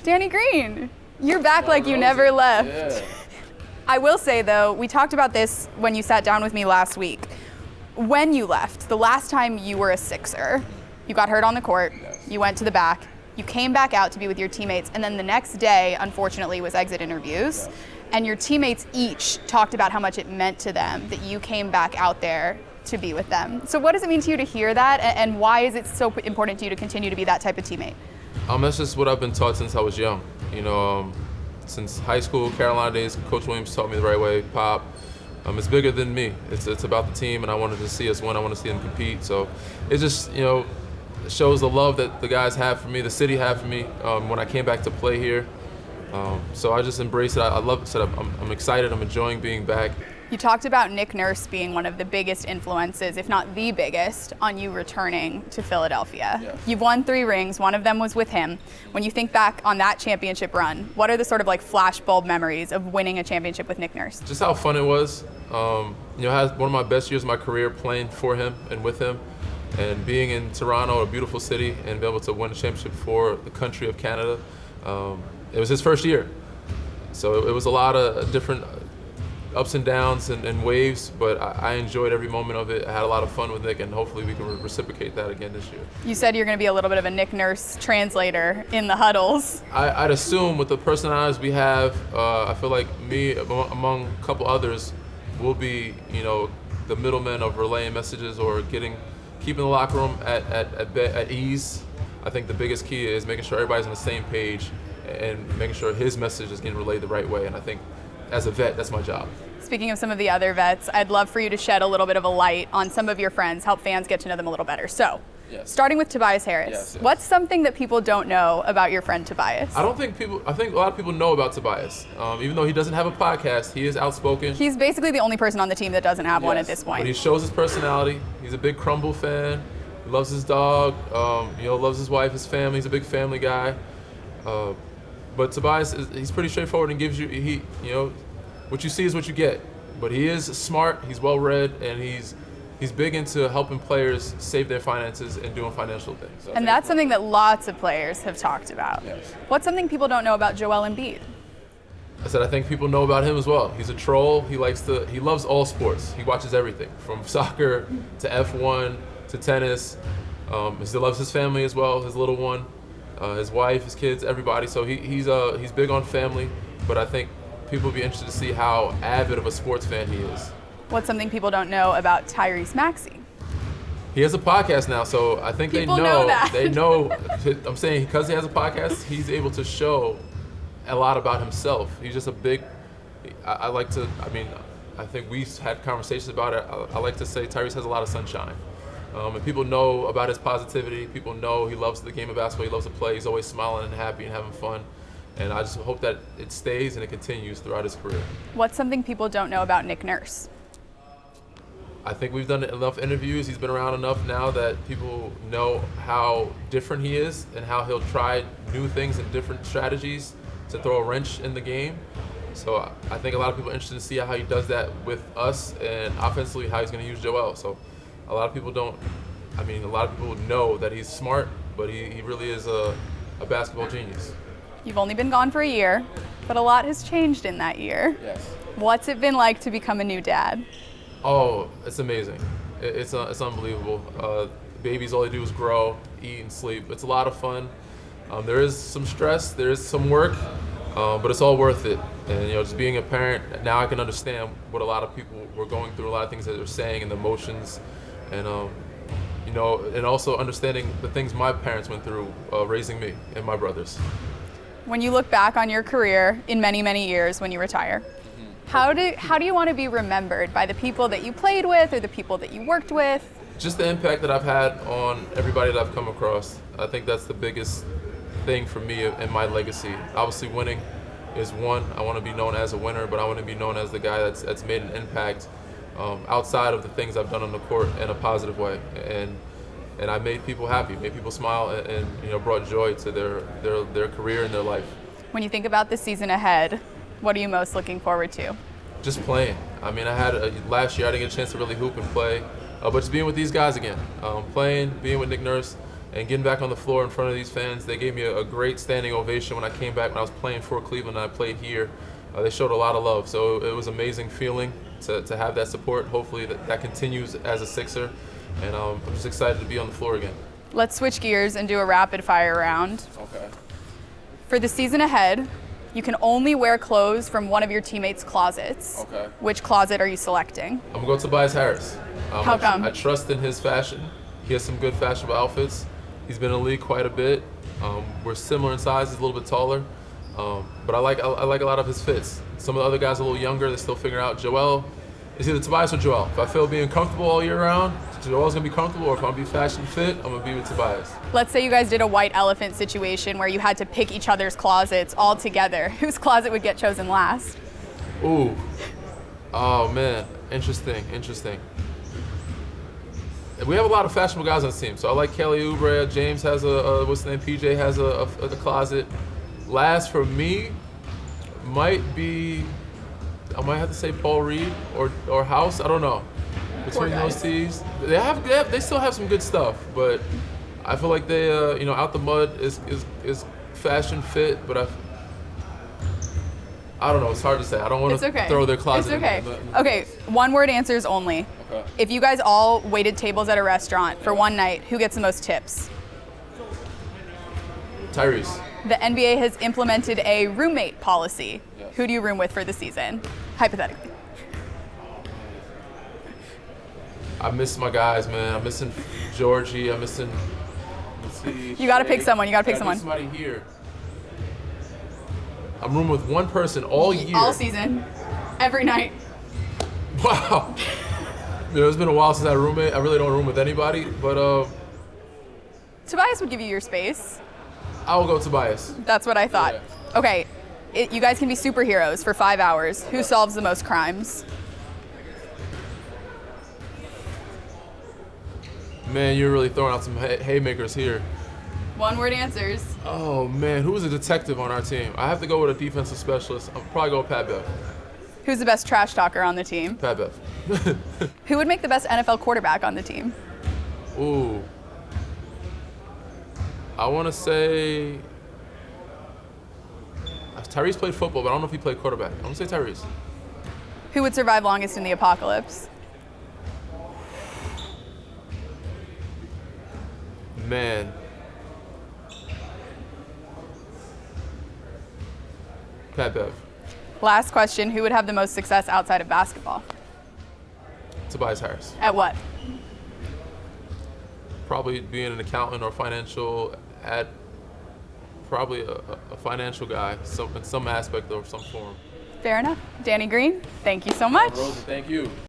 Danny Green, you're back like you never left. Yeah. I will say, though, we talked about this when you sat down with me last week. When you left, the last time you were a Sixer, you got hurt on the court, you went to the back, you came back out to be with your teammates, and then the next day, unfortunately, was exit interviews. And your teammates each talked about how much it meant to them that you came back out there to be with them. So what does it mean to you to hear that, and why is it so important to you to continue to be that type of teammate? That's just what I've been taught since I was young. Since high school, Carolina days, Coach Williams taught me the right way. Pop, it's bigger than me. It's about the team, and I wanted to see us win. I want to see them compete. So it just, shows the love that the guys have for me, the city have for me when I came back to play here. So I just embrace it. I love it. I'm excited. I'm enjoying being back. You talked about Nick Nurse being one of the biggest influences, if not the biggest, on you returning to Philadelphia. Yes. You've won 3 rings. One of them was with him. When you think back on that championship run, what are the sort of like flashbulb memories of winning a championship with Nick Nurse? Just how fun it was. I had one of my best years of my career playing for him and with him, and being in Toronto, a beautiful city, and be able to win a championship for the country of Canada. It was his first year, so it was a lot of different ups and downs and waves, but I enjoyed every moment of it. I had a lot of fun with Nick, and hopefully we can reciprocate that again this year. You said you're going to be a little bit of a Nick Nurse translator in the huddles. I'd assume with the personalities we have, I feel like me, among a couple others, will be, the middleman of relaying messages or keeping the locker room at ease. I think the biggest key is making sure everybody's on the same page and making sure his message is getting relayed the right way. And I think as a vet, that's my job. Speaking of some of the other vets, I'd love for you to shed a little bit of a light on some of your friends, help fans get to know them a little better. So, starting with Tobias Harris, Yes. What's something that people don't know about your friend Tobias? I think a lot of people know about Tobias. Even though he doesn't have a podcast, he is outspoken. He's basically the only person on the team that doesn't have one at this point. But he shows his personality. He's a big Crumble fan. He loves his dog. Loves his wife, his family. He's a big family guy. But Tobias, he's pretty straightforward and gives you, what you see is what you get. But he is smart, he's well-read, and he's big into helping players save their finances and doing financial things. So and that's something that lots of players have talked about. Yes. What's something people don't know about Joel Embiid? I think people know about him as well. He's a troll. He loves all sports. He watches everything from soccer to F1 to tennis. He still loves his family as well, his little one, his wife, his kids, everybody. So he's big on family, but I think people will be interested to see how avid of a sports fan he is. What's something people don't know about Tyrese Maxey? He has a podcast now, so I think People know that. They know. I'm saying because he has a podcast, he's able to show a lot about himself. He's just a big. I think we've had conversations about it. I like to say Tyrese has a lot of sunshine. And people know about his positivity. People know he loves the game of basketball. He loves to play. He's always smiling and happy and having fun. And I just hope that it stays and it continues throughout his career. What's something people don't know about Nick Nurse? I think we've done enough interviews. He's been around enough now that people know how different he is and how he'll try new things and different strategies to throw a wrench in the game. So I think a lot of people are interested to see how he does that with us and offensively how he's going to use Joel. So a lot of people know that he's smart, but he really is a basketball genius. You've only been gone for a year, but a lot has changed in that year. Yes. What's it been like to become a new dad? Oh, it's amazing. It's unbelievable. Babies, all they do is grow, eat, and sleep. It's a lot of fun. There is some stress, there is some work, but it's all worth it. And just being a parent, now I can understand what a lot of people were going through, a lot of things that they're saying, and the emotions, and and also understanding the things my parents went through raising me and my brothers. When you look back on your career in many, many years when you retire, how do you want to be remembered by the people that you played with or the people that you worked with? Just the impact that I've had on everybody that I've come across. I think that's the biggest thing for me in my legacy. Obviously, winning is one. I want to be known as a winner, but I want to be known as the guy that's made an impact outside of the things I've done on the court in a positive way. And I made people happy, made people smile, and brought joy to their career and their life. When you think about the season ahead, what are you most looking forward to? Just playing. I had last year I didn't get a chance to really hoop and play, but just being with these guys again, playing, being with Nick Nurse, and getting back on the floor in front of these fans. They gave me a great standing ovation when I came back when I was playing for Cleveland and I played here. They showed a lot of love, so it was an amazing feeling to have that support. Hopefully that continues as a Sixer, and I'm just excited to be on the floor again. Let's switch gears and do a rapid fire round. Okay. For the season ahead, you can only wear clothes from one of your teammates' closets. Okay. Which closet are you selecting? I'm going to go Tobias Harris. How come? I trust in his fashion. He has some good fashionable outfits. He's been in the league quite a bit. We're similar in size. He's a little bit taller, but I like a lot of his fits. Some of the other guys are a little younger. They still figure out. Joel, it's either Tobias or Joel. If I feel being comfortable all year round, Joel's gonna be comfortable. Or if I'm gonna be fashion fit, I'm gonna be with Tobias. Let's say you guys did a white elephant situation where you had to pick each other's closets all together. Whose closet would get chosen last? Ooh. Oh man, interesting. We have a lot of fashionable guys on the team, so I like Kelly Oubre. James has what's the name? PJ has a closet. Last for me might be, I might have to say Paul Reed or House. I don't know. Between those teams, they still have some good stuff, but I feel like they out the mud is fashion fit, but I don't know. It's hard to say. I don't want to throw their closet. It's okay. Okay, one word answers only. Okay. If you guys all waited tables at a restaurant for one night, who gets the most tips? Tyrese. The NBA has implemented a roommate policy. Yes. Who do you room with for the season? Hypothetically. I miss my guys, man. I'm missing Georgie. I'm missing. Let's see. You got to pick someone. Somebody here. I'm rooming with one person all year. All season. Every night. Wow. It's been a while since I had a roommate. I really don't room with anybody, but Tobias would give you your space. I will go Tobias. That's what I thought. Yeah. Okay, you guys can be superheroes for 5 hours. Who solves the most crimes? Man, you're really throwing out some haymakers here. One word answers. Oh man, who is a detective on our team? I have to go with a defensive specialist. I'll probably go with Pat Bev. Who's the best trash talker on the team? Pat Bev. Who would make the best NFL quarterback on the team? Ooh. I want to say Tyrese played football, but I don't know if he played quarterback. I'm going to say Tyrese. Who would survive longest in the apocalypse? Man. Pat Bev. Last question, who would have the most success outside of basketball? Tobias Harris. At what? Probably being an accountant or financial probably a financial guy, in some aspect or some form. Fair enough. Danny Green, thank you so much. Lauren Rosen, thank you.